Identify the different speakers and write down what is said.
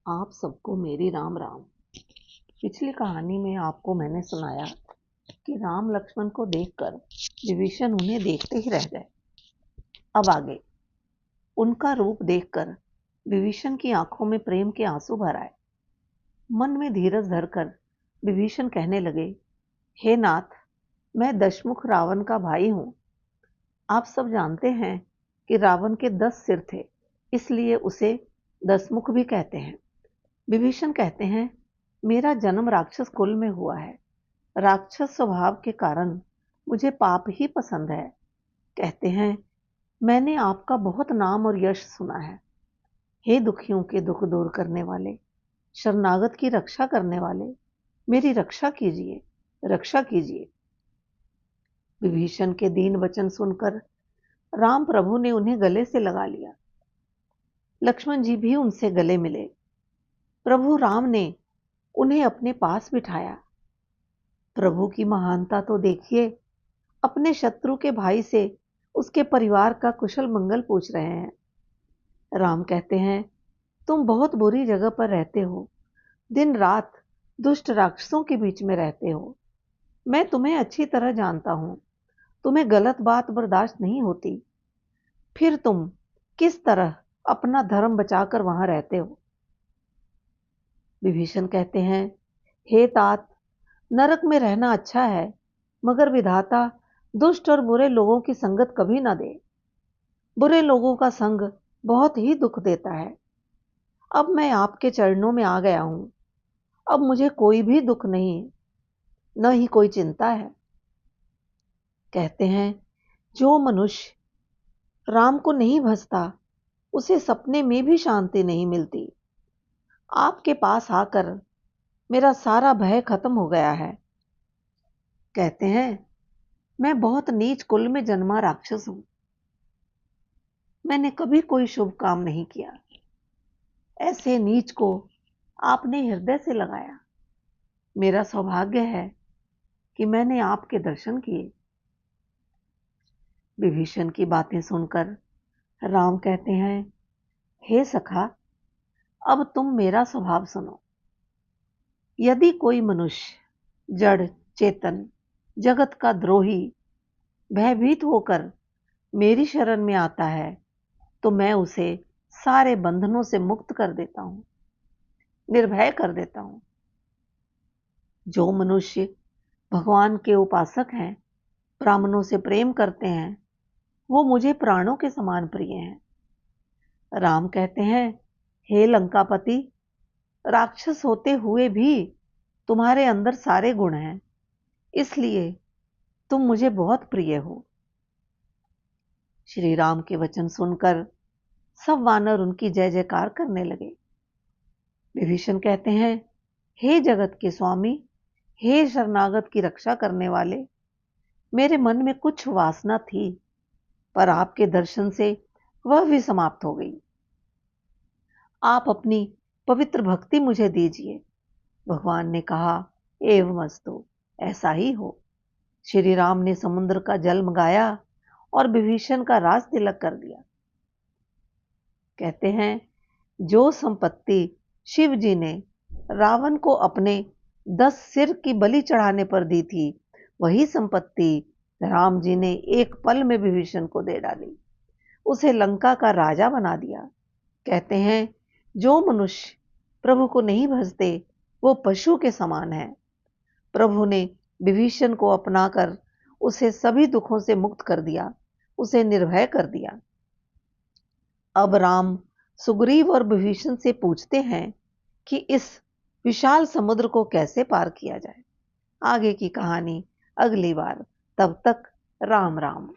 Speaker 1: आप सबको मेरी राम राम। पिछली कहानी में आपको मैंने सुनाया कि राम लक्ष्मण को देखकर विभीषण उन्हें देखते ही रह गए। अब आगे उनका रूप देखकर विभीषण की आंखों में प्रेम के आंसू भर आए। मन में धीरज धरकर विभीषण कहने लगे, हे नाथ, मैं दशमुख रावण का भाई हूं। आप सब जानते हैं कि रावण के 10 सिर थे, इसलिए उसे दशमुख भी कहते हैं। विभीषण कहते हैं, मेरा जन्म राक्षस कुल में हुआ है। राक्षस स्वभाव के कारण मुझे पाप ही पसंद है। कहते हैं, मैंने आपका बहुत नाम और यश सुना है। हे दुखियों के दुख दूर करने वाले, शरणागत की रक्षा करने वाले, मेरी रक्षा कीजिए, रक्षा कीजिए। विभीषण के दीन वचन सुनकर राम प्रभु ने उन्हें गले से लगा लिया। लक्ष्मण जी भी उनसे गले मिले। प्रभु राम ने उन्हें अपने पास बिठाया। प्रभु की महानता तो देखिए, अपने शत्रु के भाई से उसके परिवार का कुशल मंगल पूछ रहे हैं। राम कहते हैं, तुम बहुत बुरी जगह पर रहते हो, दिन रात दुष्ट राक्षसों के बीच में रहते हो। मैं तुम्हें अच्छी तरह जानता हूं, तुम्हें गलत बात बर्दाश्त नहीं होती, फिर तुम किस तरह अपना धर्म बचाकर वहां रहते हो। विभीषण कहते हैं, हे तात, नरक में रहना अच्छा है, मगर विधाता दुष्ट और बुरे लोगों की संगत कभी ना दे। बुरे लोगों का संग बहुत ही दुख देता है। अब मैं आपके चरणों में आ गया हूं, अब मुझे कोई भी दुख नहीं, न ही कोई चिंता है। कहते हैं, जो मनुष्य राम को नहीं भजता, उसे सपने में भी शांति नहीं मिलती। आपके पास आकर मेरा सारा भय खत्म हो गया है। कहते हैं, मैं बहुत नीच कुल में जन्मा राक्षस हूं। मैंने कभी कोई शुभ काम नहीं किया। ऐसे नीच को आपने हृदय से लगाया। मेरा सौभाग्य है कि मैंने आपके दर्शन किए। विभीषण की बातें सुनकर राम कहते हैं, हे सखा, अब तुम मेरा स्वभाव सुनो। यदि कोई मनुष्य जड़ चेतन जगत का द्रोही भयभीत होकर मेरी शरण में आता है, तो मैं उसे सारे बंधनों से मुक्त कर देता हूं, निर्भय कर देता हूं। जो मनुष्य भगवान के उपासक हैं, ब्राह्मणों से प्रेम करते हैं, वो मुझे प्राणों के समान प्रिय हैं। राम कहते हैं, हे लंकापति, राक्षस होते हुए भी तुम्हारे अंदर सारे गुण हैं, इसलिए तुम मुझे बहुत प्रिय हो। श्री राम के वचन सुनकर सब वानर उनकी जय जयकार करने लगे। विभीषण कहते हैं, हे जगत के स्वामी, हे शरणागत की रक्षा करने वाले, मेरे मन में कुछ वासना थी, पर आपके दर्शन से वह भी समाप्त हो गई। आप अपनी पवित्र भक्ति मुझे दीजिए। भगवान ने कहा, एवमस्तु, ऐसा ही हो। श्री राम ने समुद्र का जल मंगाया और विभीषण का राज तिलक कर दिया। कहते हैं, जो संपत्ति शिव जी ने रावण को अपने 10 सिर की बलि चढ़ाने पर दी थी, वही संपत्ति राम जी ने एक पल में विभीषण को दे डाली, उसे लंका का राजा बना दिया। कहते हैं, जो मनुष्य प्रभु को नहीं भजते, वो पशु के समान है। प्रभु ने विभीषण को अपनाकर उसे सभी दुखों से मुक्त कर दिया, उसे निर्भय कर दिया। अब राम सुग्रीव और विभीषण से पूछते हैं कि इस विशाल समुद्र को कैसे पार किया जाए। आगे की कहानी अगली बार। तब तक राम राम।